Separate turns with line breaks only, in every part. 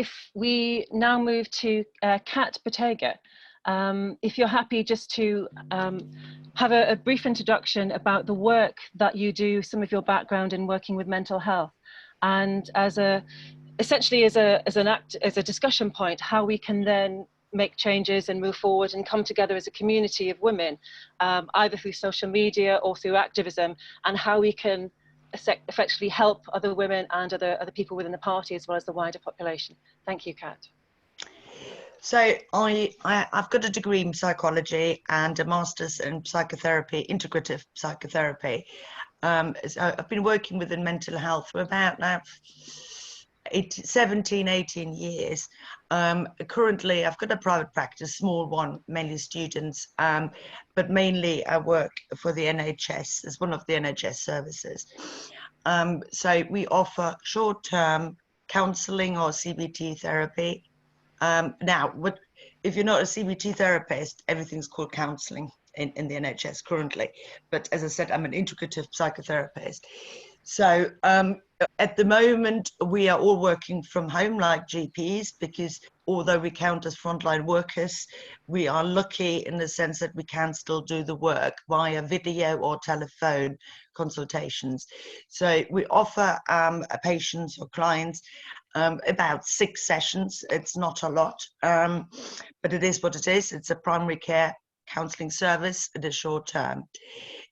if we now move to Kat Boettge, if you're happy just to have a brief introduction about the work that you do, some of your background in working with mental health, and essentially as a discussion point, how we can then make changes and move forward and come together as a community of women, either through social media or through activism, and how we can effectively help other women and other people within the party as well as the wider population. Thank you, Kat.
So I've got a degree in psychology and a master's in psychotherapy, integrative psychotherapy. So I've been working within mental health for about now 17, 18 years. Currently, I've got a private practice, small one, mainly students, but mainly I work for the NHS as one of the NHS services. So we offer short-term counselling or CBT therapy. Now, if you're not a CBT therapist, everything's called counselling in the NHS currently. But as I said, I'm an integrative psychotherapist. So at the moment, we are all working from home like GPs, because although we count as frontline workers, we are lucky in the sense that we can still do the work via video or telephone consultations. So we offer patients or clients about 6 sessions. It's not a lot, but it is what it is. It's a primary care counselling service at a short term.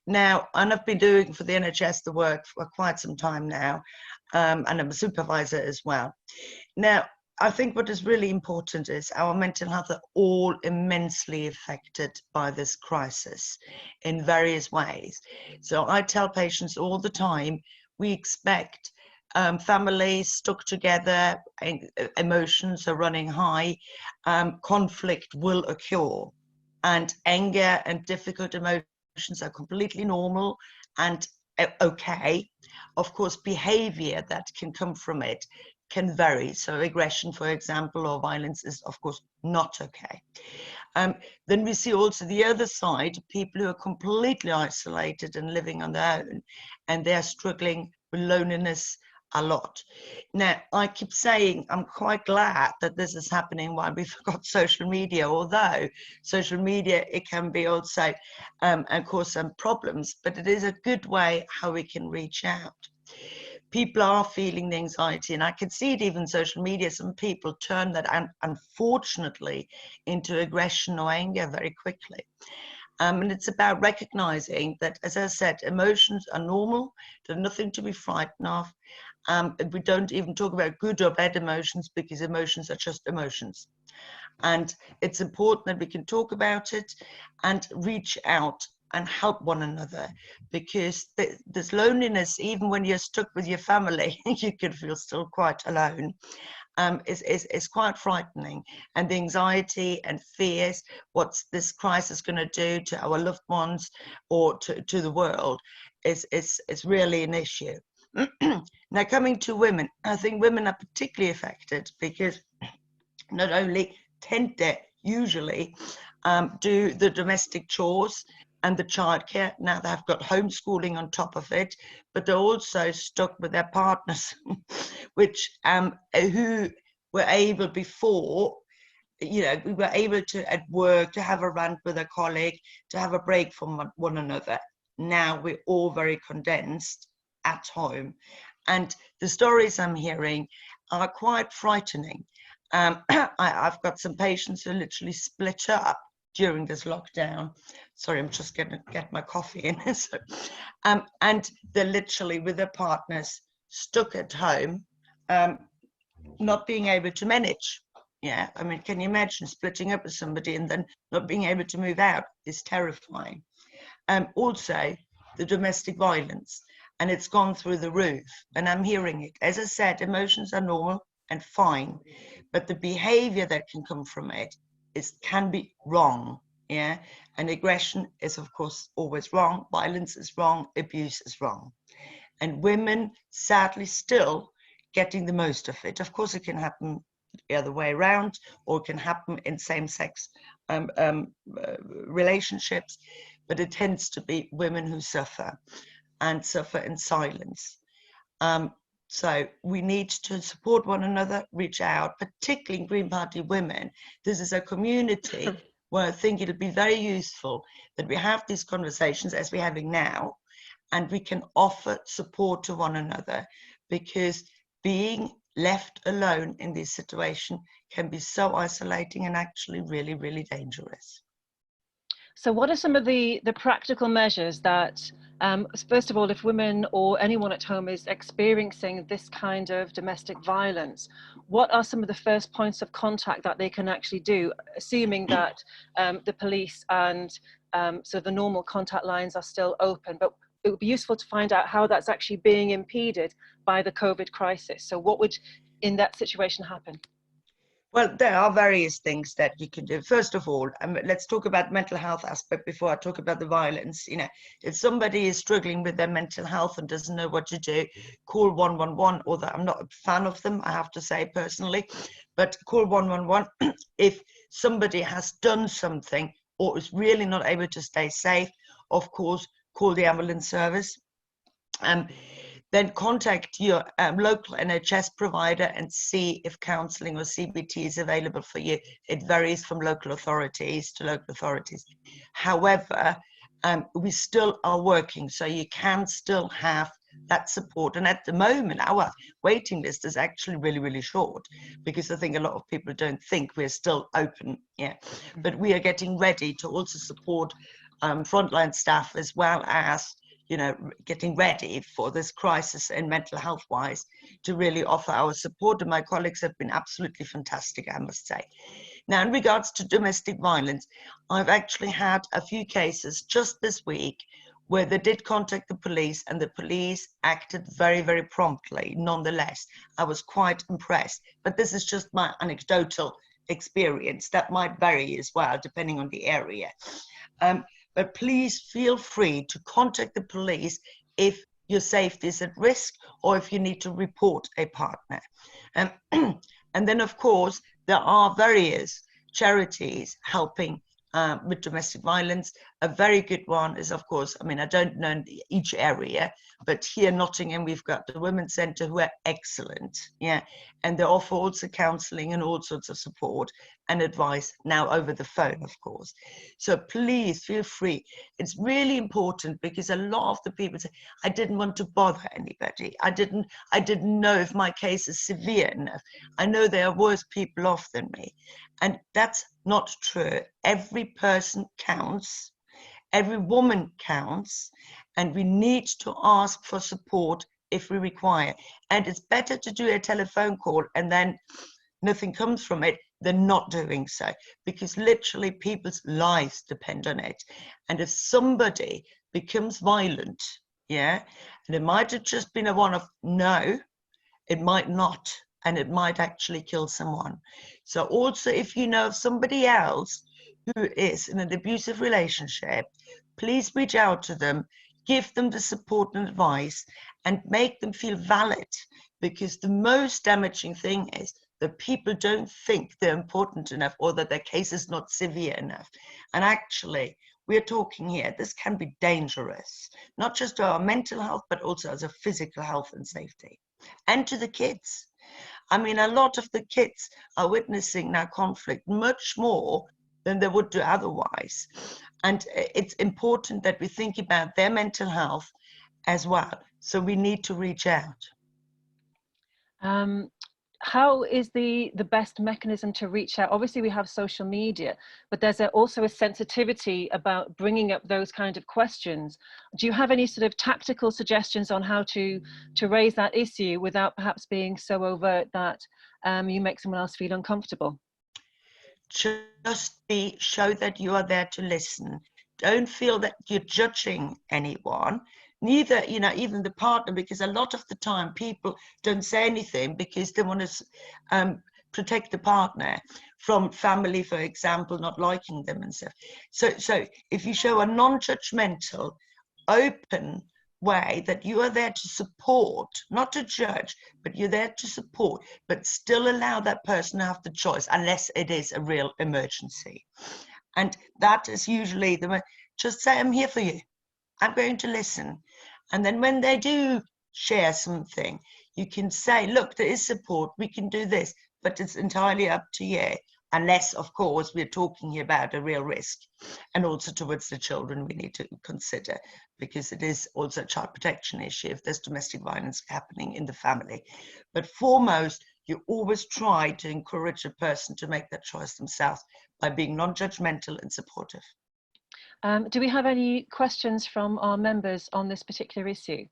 Now, and I've been doing for the NHS the work for quite some time now, and I'm a supervisor as well. Now, I think what is really important is our mental health are all immensely affected by this crisis in various ways. So I tell patients all the time, we expect families stuck together, emotions are running high, conflict will occur, and anger and difficult emotions are completely normal and okay. Of course, behavior that can come from it can vary. So aggression, for example, or violence is, of course, not okay. Then we see also the other side, people who are completely isolated and living on their own, and they're struggling with loneliness a lot. Now, I keep saying I'm quite glad that this is happening while we've got social media, although social media, it can be also and cause some problems, but it is a good way how we can reach out. People are feeling the anxiety, and I can see it even social media. Some people turn that, unfortunately, into aggression or anger very quickly. And it's about recognizing that, as I said, emotions are normal. There's nothing to be frightened of. We don't even talk about good or bad emotions, because emotions are just emotions. And it's important that we can talk about it and reach out and help one another, because there's loneliness, even when you're stuck with your family, you can feel still quite alone. Is quite frightening, and the anxiety and fears, what's this crisis going to do to our loved ones or to the world, is really an issue. Now, coming to women, I think women are particularly affected, because not only tend to usually do the domestic chores and the childcare, now they've got homeschooling on top of it, but they're also stuck with their partners, which who were able before, you know, we were able to at work to have a rant with a colleague, to have a break from one another. Now we're all very condensed at home, and the stories I'm hearing are quite frightening. I've got some patients who literally split up during this lockdown. Sorry, I'm just going to get my coffee in. So, and they're literally with their partners stuck at home, not being able to manage. Yeah, I mean, can you imagine splitting up with somebody and then not being able to move out? Is terrifying. Also, the domestic violence, and it's gone through the roof, and I'm hearing it. As I said, emotions are normal and fine, but the behavior that can come from it can be wrong. Yeah, and aggression is, of course, always wrong. Violence is wrong. Abuse is wrong, and women sadly still getting the most of it. Of course, it can happen the other way around, or it can happen in same-sex relationships, but it tends to be women who suffer, and suffer in silence. So we need to support one another, reach out, particularly in Green Party women. This is a community where I think it'll be very useful that we have these conversations as we're having now, and we can offer support to one another, because being left alone in this situation can be so isolating and actually really, really dangerous.
So what are some of the practical measures that, first of all, if women or anyone at home is experiencing this kind of domestic violence, what are some of the first points of contact that they can actually do, assuming that the police and so the normal contact lines are still open? But it would be useful to find out how that's actually being impeded by the COVID crisis. So what would, in that situation, happen?
Well, there are various things that you can do. First of all, let's talk about mental health aspect before I talk about the violence. You know, if somebody is struggling with their mental health and doesn't know what to do, call 111. Although I'm not a fan of them, I have to say personally, but call 111 if somebody has done something or is really not able to stay safe. Of course, call the ambulance service. Then contact your local NHS provider and see if counselling or CBT is available for you. It varies from local authorities to local authorities. However, we still are working, so you can still have that support. And at the moment, our waiting list is actually really, really short, because I think a lot of people don't think we're still open. Yeah, but we are getting ready to also support frontline staff, as well as, you know, getting ready for this crisis and mental health wise, to really offer our support. And my colleagues have been absolutely fantastic, I must say. Now, in regards to domestic violence, I've actually had a few cases just this week where they did contact the police, and the police acted very, very promptly. Nonetheless, I was quite impressed. But this is just my anecdotal experience. That might vary as well, depending on the area. But please feel free to contact the police if your safety is at risk or if you need to report a partner. And then, of course, there are various charities helping with domestic violence. A very good one is, of course, I mean, I don't know each area, but here in Nottingham, we've got the Women's Centre, who are excellent, yeah, and they offer also counselling and all sorts of support and advice now over the phone, of course. So please feel free. It's really important, because a lot of the people say, I didn't want to bother anybody. I didn't know if my case is severe enough. I know there are worse people off than me. And that's not true. Every person counts. Every woman counts, and we need to ask for support if we require. And it's better to do a telephone call and then nothing comes from it than not doing so, because literally people's lives depend on it. And if somebody becomes violent, yeah, and it might have just been a one-off, no, it might not, and it might actually kill someone. So also, if you know of somebody else who is in an abusive relationship, please reach out to them, give them the support and advice, and make them feel valid, because the most damaging thing is that people don't think they're important enough, or that their case is not severe enough. And actually, we're talking here, this can be dangerous, not just to our mental health, but also as a physical health and safety, and to the kids. I mean, a lot of the kids are witnessing now conflict much more than they would do otherwise. And it's important that we think about their mental health as well. So we need to reach out.
How is the best mechanism to reach out? Obviously, we have social media, but there's also a sensitivity about bringing up those kind of questions. Do you have any sort of tactical suggestions on how to raise that issue without perhaps being so overt that you make someone else feel uncomfortable?
Just show that you are there to listen. Don't feel that you're judging anyone, neither, you know, even the partner, because a lot of the time people don't say anything because they want to protect the partner from family, for example, not liking them and stuff. So if you show a non-judgmental, open way that you are there to support, not to judge, but you're there to support, but still allow that person to have the choice, unless it is a real emergency. And that is usually just say, I'm here for you. I'm going to listen. And then when they do share something, you can say, look, there is support, we can do this, but it's entirely up to you. Unless, of course, we're talking here about a real risk, and also towards the children we need to consider, because it is also a child protection issue if there's domestic violence happening in the family. But foremost, you always try to encourage a person to make that choice themselves by being non-judgmental and supportive.
Do we have any questions from our members on this particular issue?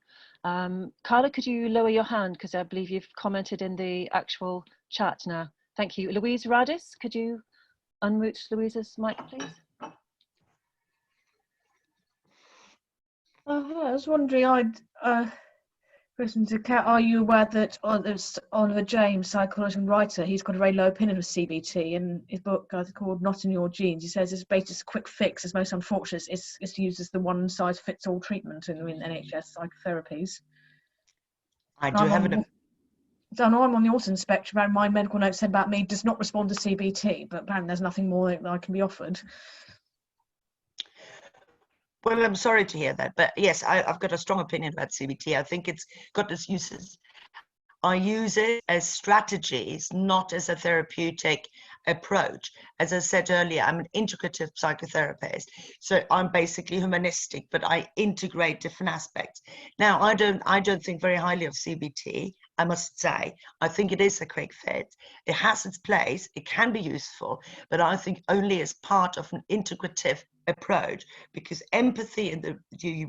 Carla, could you lower your hand, because I believe you've commented in the actual chat now. Thank you. Louise Radis, could you unmute Louise's mic, please?
Hello, I was wondering, question to Kat, are you aware that Oliver James, psychologist and writer, he's got a very low opinion of CBT, and his book called Not in Your Genes, he says it's basically just a quick fix. It's most unfortunate. It's used as the one-size-fits-all treatment in NHS psychotherapies.
I do have it.
So I know I'm on the autism spectrum, and my medical note said about me does not respond to CBT, but apparently there's nothing more that I can be offered.
Well, I'm sorry to hear that, but yes, I've got a strong opinion about CBT. I think it's got its uses. I use it as strategies, not as a therapeutic approach. As I said earlier, I'm an integrative psychotherapist, so I'm basically humanistic, but I integrate different aspects. Now, I don't think very highly of CBT, I must say. I think it is a quick fit. It has its place, it can be useful, but I think only as part of an integrative approach, because empathy in the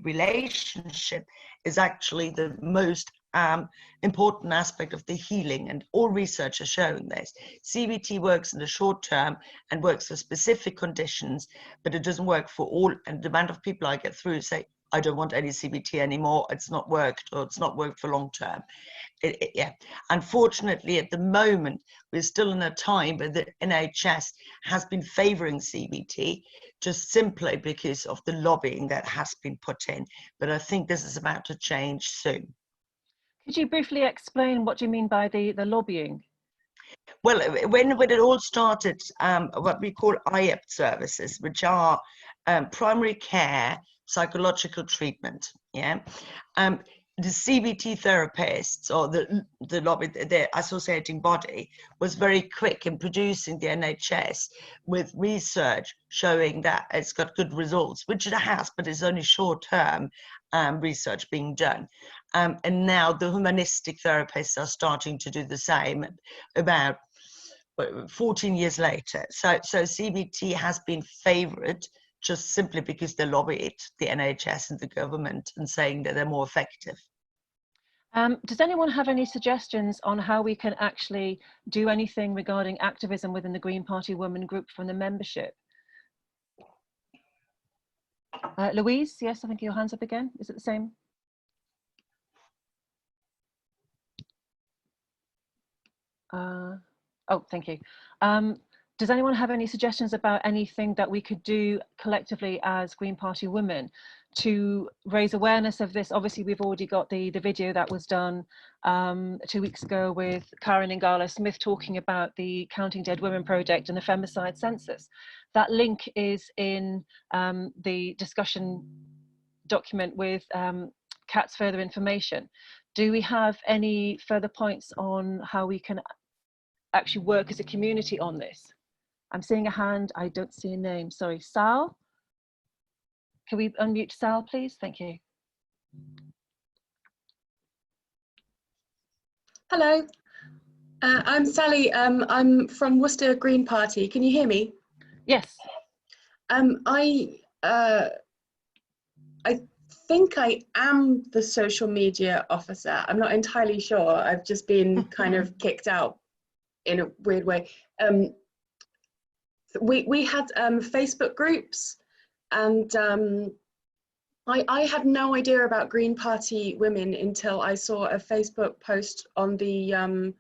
relationship is actually the most important aspect of the healing, and all research has shown this. CBT works in the short term and works for specific conditions, but it doesn't work for all. And the amount of people I get through say, I don't want any CBT anymore, it's not worked, or it's not worked for long term. Yeah, unfortunately, at the moment, we're still in a time where the NHS has been favouring CBT, just simply because of the lobbying that has been put in. But I think this is about to change soon.
Could you briefly explain what you mean by the lobbying?
Well, when it all started, what we call IEP services, which are primary care psychological treatment, yeah. The CBT therapists, or the lobby, the associating body, was very quick in producing the NHS with research showing that it's got good results, which it has, but it's only short-term research being done. And now the humanistic therapists are starting to do the same about 14 years later. So CBT has been favoured just simply because they lobbied the NHS and the government and saying that they're more effective.
Does anyone have any suggestions on how we can actually do anything regarding activism within the Green Party Women group from the membership? Louise, yes, I think your hand's up again. Is it the same? Oh, thank you. Does anyone have any suggestions about anything that we could do collectively as Green Party women to raise awareness of this? Obviously, we've already got the video that was done 2 weeks ago with Karen Ingala Smith talking about the Counting Dead Women project and the femicide census. That link is in the discussion document with Kat's further information. Do we have any further points on how we can actually work as a community on this? I'm seeing a hand, I don't see a name, sorry. Sal? Can we unmute Sal, please? Thank you.
Hello, I'm Sally. I'm from Worcester Green Party. Can you hear me?
Yes.
I think I am the social media officer. I'm not entirely sure. I've just been kind of kicked out in a weird way. We had Facebook groups, and I had no idea about Green Party women until I saw a Facebook post on the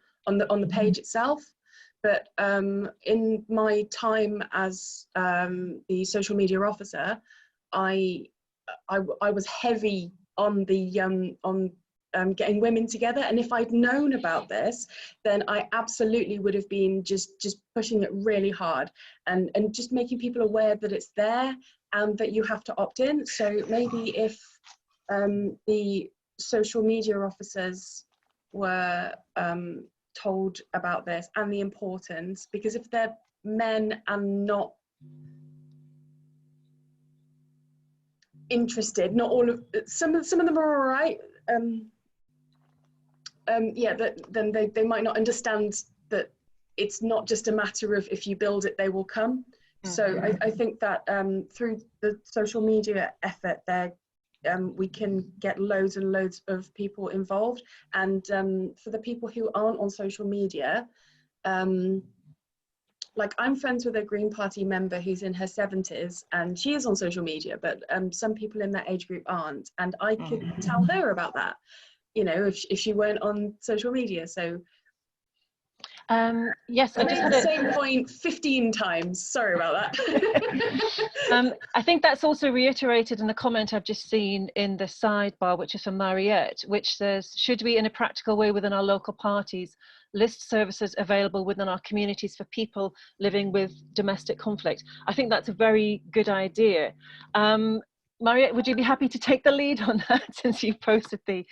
page itself. But in my time as the social media officer, I was heavy on the getting women together, and if I'd known about this, then I absolutely would have been just pushing it really hard and just making people aware that it's there and that you have to opt in. So maybe if the social media officers were told about this and the importance, because if they're men and not interested, not all of some of them are all right, yeah, then they might not understand that it's not just a matter of if you build it they will come. So I think that through the social media effort there, we can get loads and loads of people involved. And for the people who aren't on social media, like I'm friends with a Green Party member who's in her 70s and she is on social media, but some people in that age group aren't. And I could tell her about that, you know, if she weren't on social media. So
yes, I just had
the same point 15 times. Sorry about that.
I think that's also reiterated in the comment I've just seen in the sidebar, which is from Mariette, which says, should we, in a practical way within our local parties, list services available within our communities for people living with domestic conflict? I think that's a very good idea. Mariette, would you be happy to take the lead on that since you posted the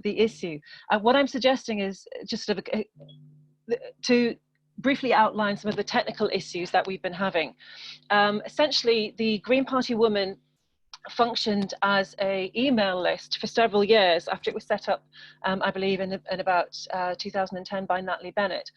issue? What I'm suggesting is just sort of to briefly outline some of the technical issues that we've been having. Essentially, the Green Party Women functioned as an email list for several years after it was set up, I believe, in about 2010 by Natalie Bennett.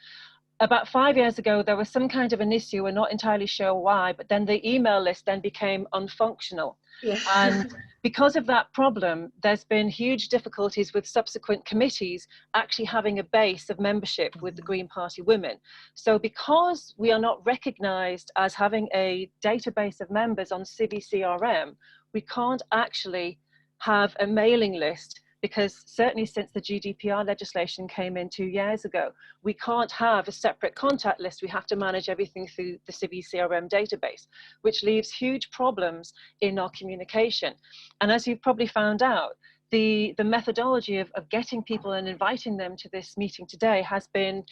About 5 years ago, there was some kind of an issue, we're not entirely sure why, but then the email list then became unfunctional.
Yeah.
And because of that problem, there's been huge difficulties with subsequent committees actually having a base of membership with the Green Party Women. So because we are not recognised as having a database of members on CBCRM, we can't actually have a mailing list, because certainly since the GDPR legislation came in 2 years ago, we can't have a separate contact list. We have to manage everything through the CBCRM database, which leaves huge problems in our communication. And as you've probably found out, the methodology of getting people and inviting them to this meeting today has been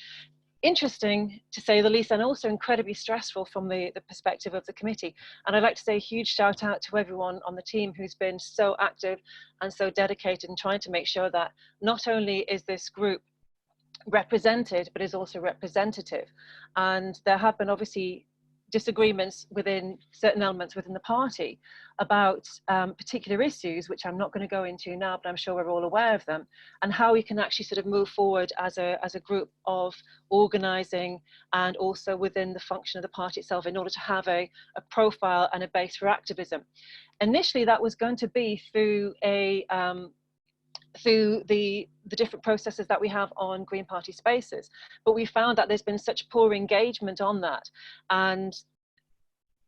interesting, to say the least, and also incredibly stressful from the perspective of the committee. And I'd like to say a huge shout out to everyone on the team who's been so active and so dedicated in trying to make sure that not only is this group represented, but is also representative. And there have been obviously disagreements within certain elements within the party about particular issues, which I'm not going to go into now, but I'm sure we're all aware of them, and how we can actually sort of move forward as a group of organising and also within the function of the party itself in order to have a profile and a base for activism. Initially, that was going to be through through the different processes that we have on Green Party Spaces, but we found that there's been such poor engagement on that. And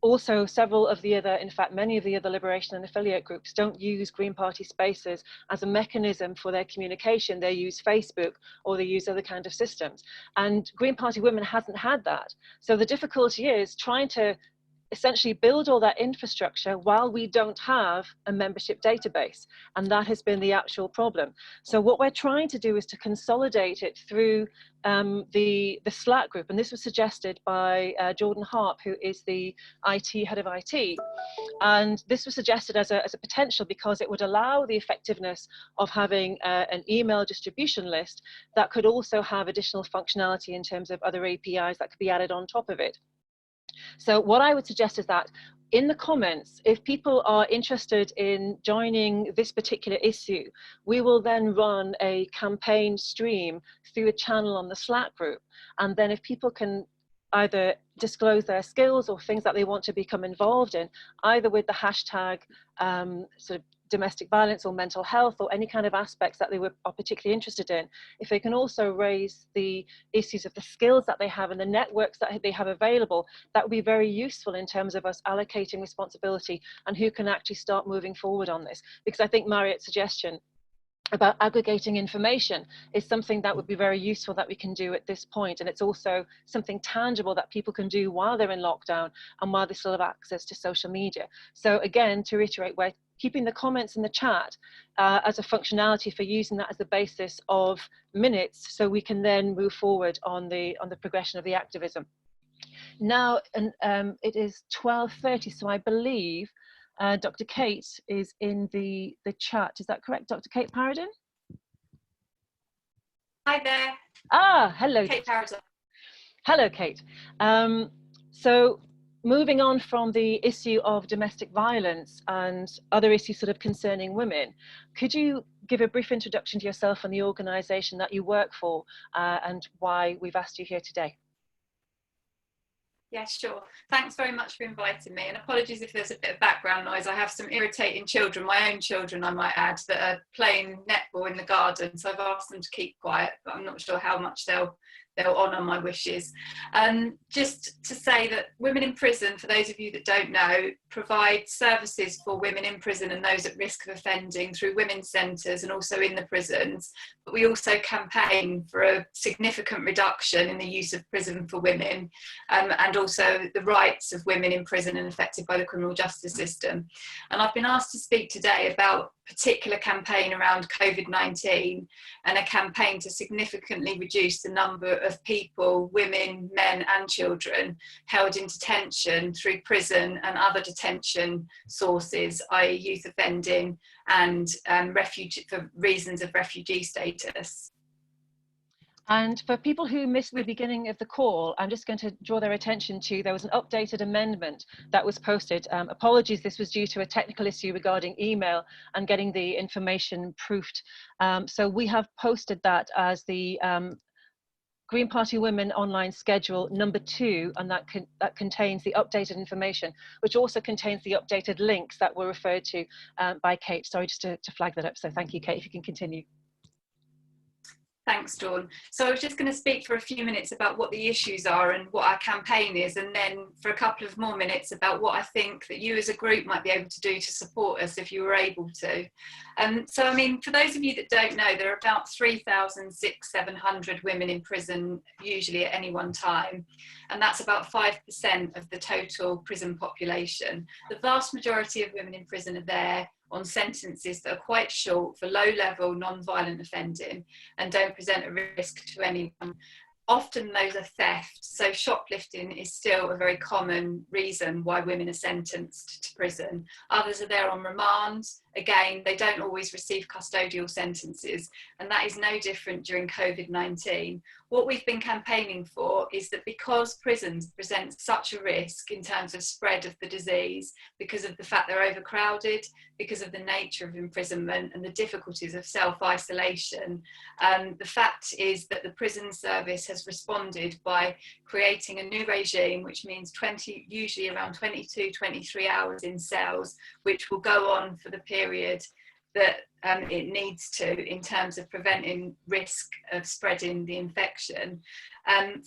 also several of the other, in fact, many of the other liberation and affiliate groups don't use Green Party Spaces as a mechanism for their communication. They use Facebook or they use other kind of systems. And Green Party Women hasn't had that. So the difficulty is trying to essentially build all that infrastructure while we don't have a membership database, and that has been the actual problem. So what we're trying to do is to consolidate it through the Slack group, and this was suggested by Jordan Harp, who is the head of IT, and this was suggested as a potential because it would allow the effectiveness of having an email distribution list that could also have additional functionality in terms of other APIs that could be added on top of it. So what I would suggest is that in the comments, if people are interested in joining this particular issue, we will then run a campaign stream through a channel on the Slack group. And then if people can either disclose their skills or things that they want to become involved in, either with the hashtag sort of domestic violence or mental health or any kind of aspects that they are particularly interested in, if they can also raise the issues of the skills that they have and the networks that they have available, that would be very useful in terms of us allocating responsibility and who can actually start moving forward on this. Because I think Mariette's suggestion about aggregating information is something that would be very useful that we can do at this point. And it's also something tangible that people can do while they're in lockdown and while they still have access to social media. So again, to reiterate, we're keeping the comments in the chat as a functionality for using that as the basis of minutes, so we can then move forward on the progression of the activism. Now, it is 12:30, so I believe Dr. Kate is in the chat. Is that correct, Dr. Kate Paradine?
Hi there.
Ah, hello.
Kate Paradine.
Hello, Kate. So moving on from the issue of domestic violence and other issues sort of concerning women, could you give a brief introduction to yourself and the organisation that you work for and why we've asked you here today?
Yeah, sure. Thanks very much for inviting me, and apologies if there's a bit of background noise. I have some irritating children, my own children I might add, that are playing netball in the garden, so I've asked them to keep quiet, but I'm not sure how much they'll honour my wishes. Just to say that Women in Prison, for those of you that don't know, provide services for women in prison and those at risk of offending through women's centres and also in the prisons. But we also campaign for a significant reduction in the use of prison for women and also the rights of women in prison and affected by the criminal justice system. And I've been asked to speak today about a particular campaign around COVID-19 and a campaign to significantly reduce the number of people, women, men and children held in detention through prison and other detention sources, i.e. youth offending and for reasons of refugee status.
And for people who missed the beginning of the call, I'm just going to draw their attention to, there was an updated amendment that was posted. Apologies, this was due to a technical issue regarding email and getting the information proofed. So we have posted that as the Green Party Women online schedule number 2, and that contains the updated information, which also contains the updated links that were referred to by Kate. Sorry, just to flag that up. So thank you, Kate, if you can continue.
Thanks, Dawn. So I was just going to speak for a few minutes about what the issues are and what our campaign is, and then for a couple of more minutes about what I think that you as a group might be able to do to support us if you were able to. So, I mean, for those of you that don't know, there are about 3,600-700 women in prison, usually at any one time, and that's about 5% of the total prison population. The vast majority of women in prison are there on sentences that are quite short for low-level non-violent offending and don't present a risk to anyone. Often those are theft, so shoplifting is still a very common reason why women are sentenced to prison. Others are there on remand. Again, they don't always receive custodial sentences, and that is no different during COVID-19. What we've been campaigning for is that because prisons present such a risk in terms of spread of the disease, because of the fact they're overcrowded, because of the nature of imprisonment and the difficulties of self-isolation, the fact is that the prison service has responded by creating a new regime, which means usually around 22, 23 hours in cells, which will go on for the period that it needs to in terms of preventing risk of spreading the infection.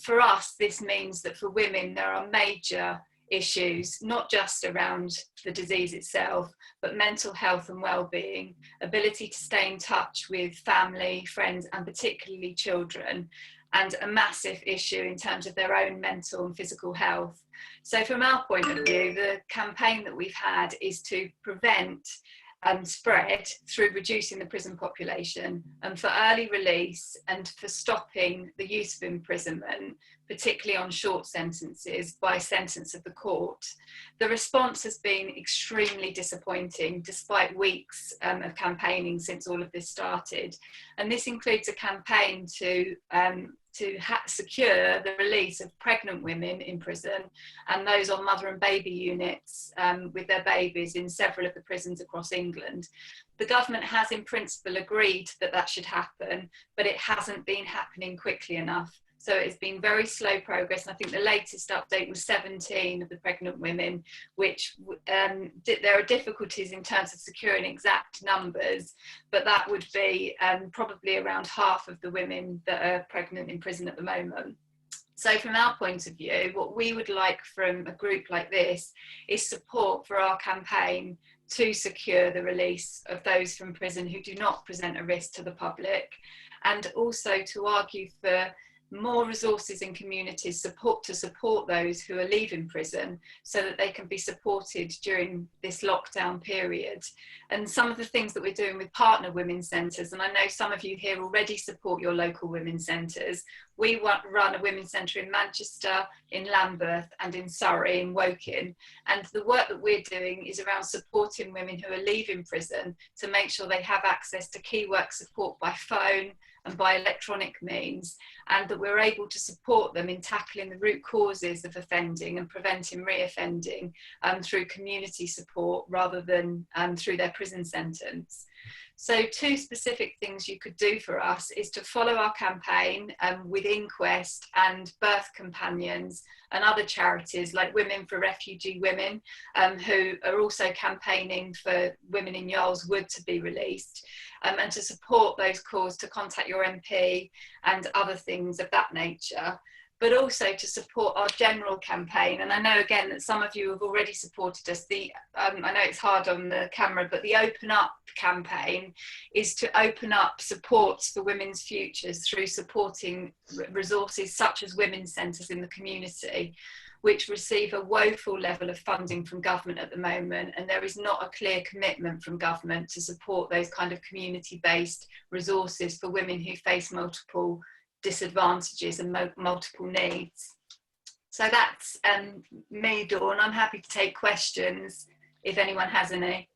For us, this means that for women, there are major issues, not just around the disease itself, but mental health and well-being, ability to stay in touch with family, friends, and particularly children, and a massive issue in terms of their own mental and physical health. So from our point of view, the campaign that we've had is to prevent spread through reducing the prison population and for early release and for stopping the use of imprisonment, particularly on short sentences by sentence of the court. The response has been extremely disappointing despite weeks of campaigning since all of this started. And this includes a campaign to secure the release of pregnant women in prison and those on mother and baby units with their babies in several of the prisons across England. The government has in principle agreed that that should happen, but it hasn't been happening quickly enough. So it's been very slow progress. And I think the latest update was 17 of the pregnant women, which there are difficulties in terms of securing exact numbers, but that would be probably around half of the women that are pregnant in prison at the moment. So from our point of view, what we would like from a group like this is support for our campaign to secure the release of those from prison who do not present a risk to the public, and also to argue for more resources in communities to support those who are leaving prison so that they can be supported during this lockdown period. And some of the things that we're doing with partner women's centres, and I know some of you here already support your local women's centres, We run a women's centre in Manchester, in Lambeth and in Surrey, in Woking. And the work that we're doing is around supporting women who are leaving prison to make sure they have access to key work support by phone and by electronic means, and that we're able to support them in tackling the root causes of offending and preventing re-offending through community support rather than through their prison sentence. So 2 specific things you could do for us is to follow our campaign with Inquest and Birth Companions and other charities like Women for Refugee Women, who are also campaigning for women in Yarl's Wood to be released, and to support those calls to contact your MP and other things of that nature. But also to support our general campaign. And I know again that some of you have already supported us. I know it's hard on the camera, but the Open Up campaign is to open up supports for women's futures through supporting resources such as women's centres in the community, which receive a woeful level of funding from government at the moment. And there is not a clear commitment from government to support those kind of community-based resources for women who face multiple disadvantages and multiple needs. So that's me, Dawn. I'm happy to take questions if anyone has any.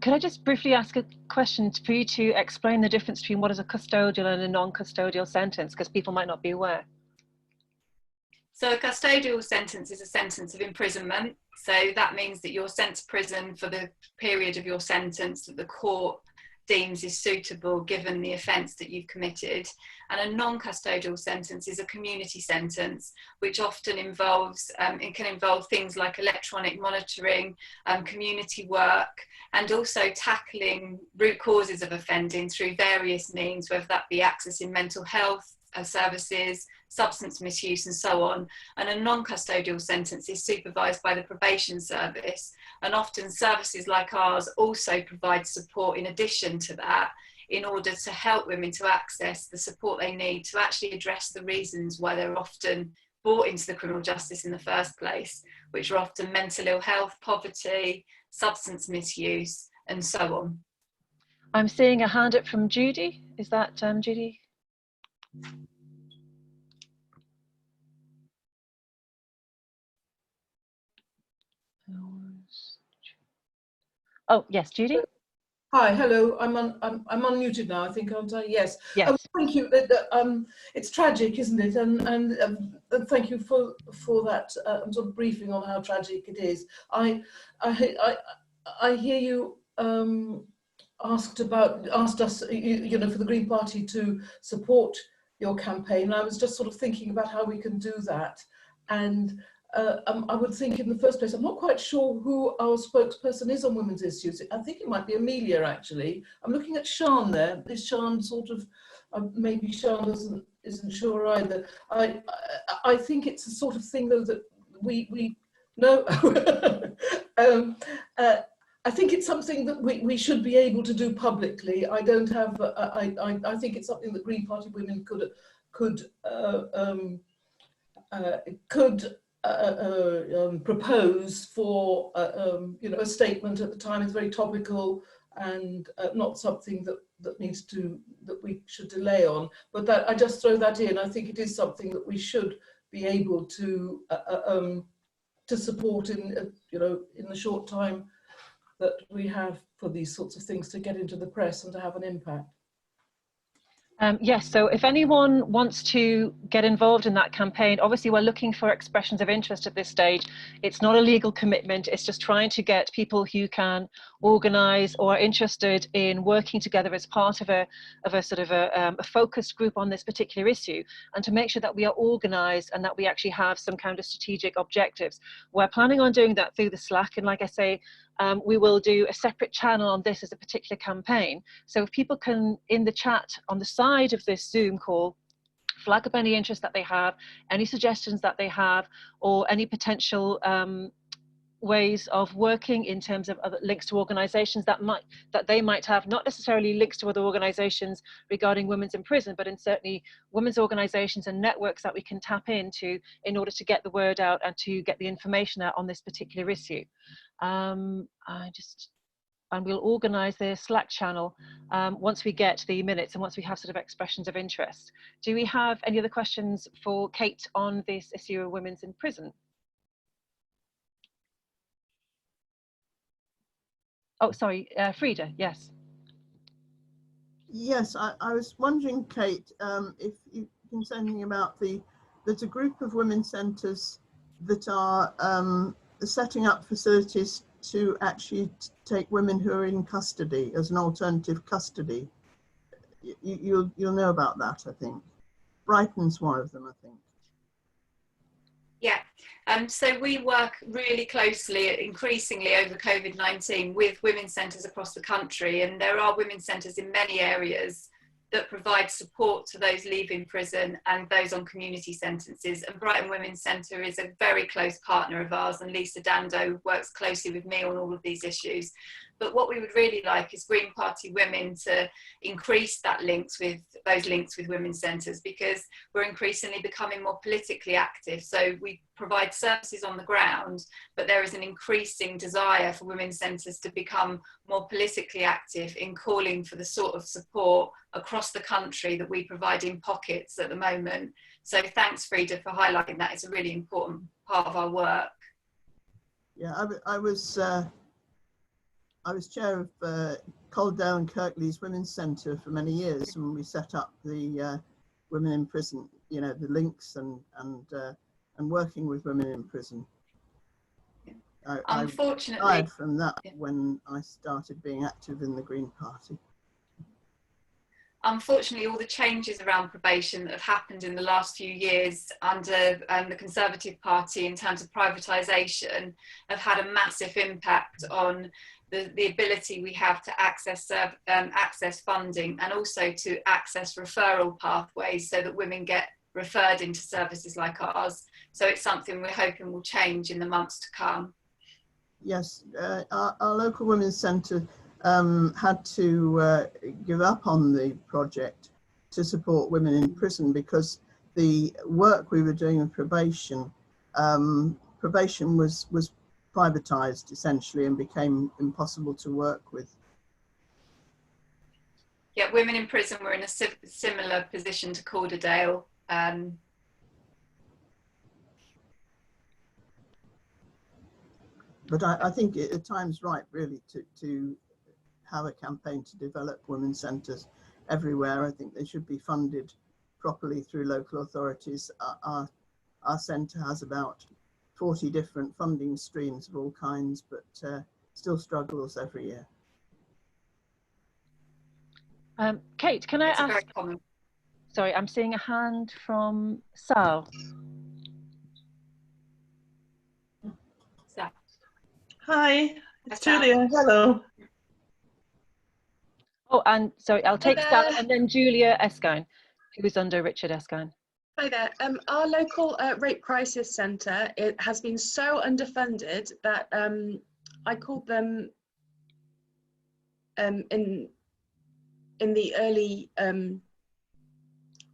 Could I just briefly ask a question for you to explain the difference between what is a custodial and a non-custodial sentence, because people might not be aware?
So a custodial sentence is a sentence of imprisonment. So that means that you're sent to prison for the period of your sentence that the court deems is suitable given the offence that you've committed. And a non-custodial sentence is a community sentence, which often involves, it can involve things like electronic monitoring, community work, and also tackling root causes of offending through various means, whether that be accessing mental health services, substance misuse and so on. And a non-custodial sentence is supervised by the probation service, and often services like ours also provide support in addition to that in order to help women to access the support they need to actually address the reasons why they're often brought into the criminal justice in the first place, which are often mental ill health, poverty, substance misuse and so on.
I'm seeing a hand up from Judy. Is that Judy? Oh yes, Judy.
Hi, hello. I'm unmuted now, I think, aren't I? Yes.
Yes.
Thank you. It's tragic, isn't it? And thank you for that sort of briefing on how tragic it is. I hear you asked us, you know, for the Green Party to support your campaign. And I was just sort of thinking about how we can do that. And I would think in the first place, I'm not quite sure who our spokesperson is on women's issues. I think it might be Amelia, actually. I'm looking at Sian there. Is Sian sort of, maybe Sian isn't sure either. I think it's a sort of thing, though, that we know. I think it's something that we should be able to do publicly. I don't have, I think it's something that Green Party women could propose for you know, a statement at the time. Is very topical and not something that we should delay on. But that, I just throw that in. I think it is something that we should be able to support in you know, in the short time that we have for these sorts of things to get into the press and to have an impact.
Yes, so if anyone wants to get involved in that campaign, obviously we're looking for expressions of interest at this stage. It's not a legal commitment, it's just trying to get people who can organise or are interested in working together as part of a sort of a focused group on this particular issue, and to make sure that we are organised and that we actually have some kind of strategic objectives. We're planning on doing that through the Slack, and like I say, we will do a separate channel on this as a particular campaign. So if people can, in the chat on the side of this Zoom call, flag up any interest that they have, any suggestions that they have, or any potential ways of working in terms of other links to organisations that they might have, not necessarily links to other organisations regarding women's in prison, but in certainly women's organisations and networks that we can tap into in order to get the word out and to get the information out on this particular issue. and we'll organise the Slack channel once we get the minutes and once we have sort of expressions of interest. Do we have any other questions for Kate on this issue of women's in prison? Oh, sorry, Frida, yes.
Yes, I was wondering, Kate, if you can say anything about there's a group of women's centres that are setting up facilities to actually take women who are in custody as an alternative custody. You'll know about that, I think. Brighton's one of them, I think.
Yeah, so we work really closely, increasingly over COVID-19, with women's centres across the country, and there are women's centres in many areas that provide support to those leaving prison and those on community sentences. And Brighton Women's Centre is a very close partner of ours, and Lisa Dando works closely with me on all of these issues. But what we would really like is Green Party women to increase those links with women's centres, because we're increasingly becoming more politically active. So we provide services on the ground, but there is an increasing desire for women's centres to become more politically active in calling for the sort of support across the country that we provide in pockets at the moment. So thanks, Frida, for highlighting that. It's a really important part of our work.
Yeah, I was chair of Cllr and Kirklees Women's Centre for many years when we set up the women in prison, you know, the links and working with women in prison.
Unfortunately,
I died from that when I started being active in the Green Party.
Unfortunately, all the changes around probation that have happened in the last few years under the Conservative Party in terms of privatisation have had a massive impact on the ability we have to access funding, and also to access referral pathways so that women get referred into services like ours. So it's something we're hoping will change in the months to come.
Yes, our local women's centre had to give up on the project to support women in prison because the work we were doing with probation was privatised essentially and became impossible to work with.
Yeah, women in prison were in a similar position to Calderdale.
But I think the time's right, really, to have a campaign to develop women's centres everywhere. I think they should be funded properly through local authorities. Our centre has about 40 different funding streams of all kinds, but still struggles every year.
Kate, can I
It's
ask?
very common.
Sorry, I'm seeing a hand from Sal.
So,
hi, it's Julia. Hello.
Oh, and sorry, I'll take
Hi
Sal
there.
and then Julia Erskine, who is under Richard Erskine.
Hi there. Our local rape crisis centre, it has been so underfunded that I called them in the early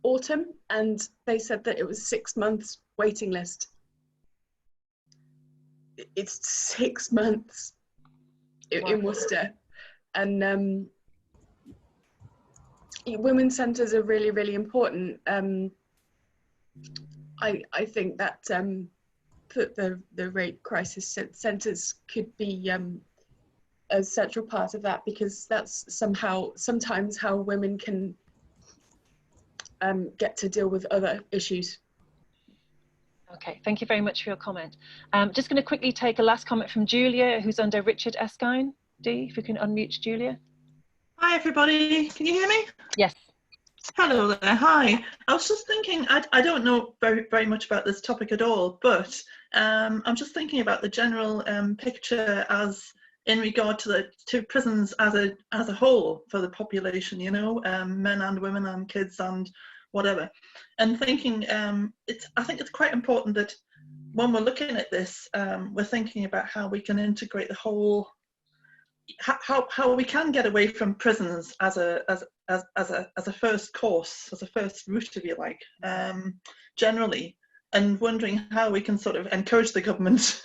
autumn, and they said that it was 6 months waiting list. It's 6 months in Worcester, and women's centres are really, really important. I think that the rape crisis centres could be a central part of that, because that's sometimes how women can get to deal with other issues.
Okay, thank you very much for your comment. Just going to quickly take a last comment from Julia, who's under Richard Erskine. Dee, if you can unmute Julia.
Hi, everybody. Can you hear me?
Yes.
Hello there. Hi. I was just thinking, I don't know very much about this topic at all, but I'm just thinking about the general picture as in regard to prisons as a whole for the population, you know, men and women and kids and whatever, and thinking I think it's quite important that when we're looking at this, we're thinking about how we can integrate the whole, how we can get away from prisons as a first course, as a first route, if you like, generally, and wondering how we can sort of encourage the government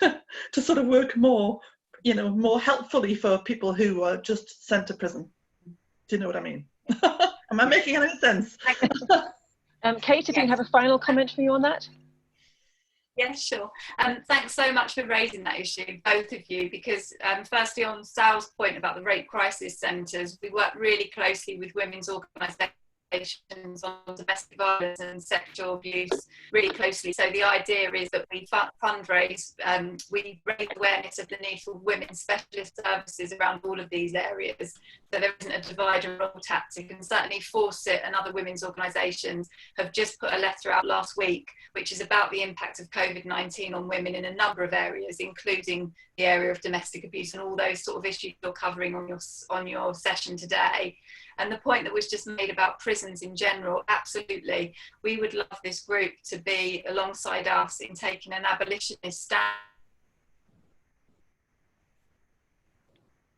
to sort of work more you know, more helpfully for people who are just sent to prison. Do you know what I mean? Am I making any sense?
Kate, if you can have a final comment from you on that.
Yeah, sure. Thanks so much for raising that issue, both of you, because firstly on Sal's point about the rape crisis centres, we work really closely with women's organisations on domestic violence and sexual abuse really closely. So the idea is that we fundraise, we raise awareness of the need for women's specialist services around all of these areas. So there isn't a divide and rule tactic, and certainly Fawcett and other women's organisations have just put a letter out last week, which is about the impact of COVID-19 on women in a number of areas, including the area of domestic abuse and all those sort of issues you're covering on your session today. And the point that was just made about prisons in general, absolutely. We would love this group to be alongside us in taking an abolitionist stand.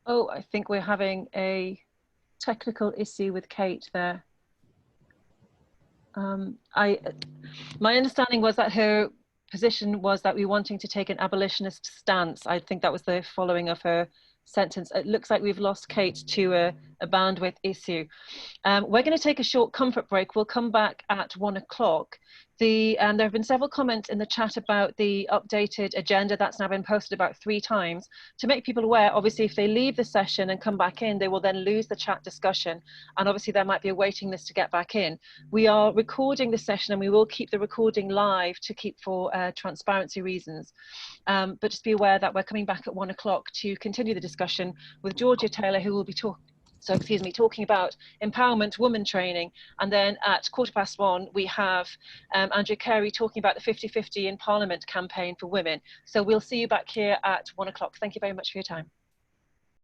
Oh, I think we're having a technical issue with Kate there. My understanding was that her position was that we were wanting to take an abolitionist stance. I think that was the following of her sentence. It looks like we've lost Kate to a bandwidth issue. We're going to take a short comfort break. We'll come back at 1 o'clock. There have been several comments in the chat about the updated agenda that's now been posted about 3 times. To make people aware, obviously, if they leave the session and come back in, they will then lose the chat discussion. And obviously, there might be a waiting list to get back in. We are recording the session and we will keep the recording live to keep for transparency reasons. But just be aware that we're coming back at 1 o'clock to continue the discussion with Georgia Taylor, who will be talking about empowerment woman training. And then at 1:15 we have Andrew Carey talking about the 50-50 in Parliament campaign for women. So we'll see you back here at 1 o'clock. Thank you very much for your time.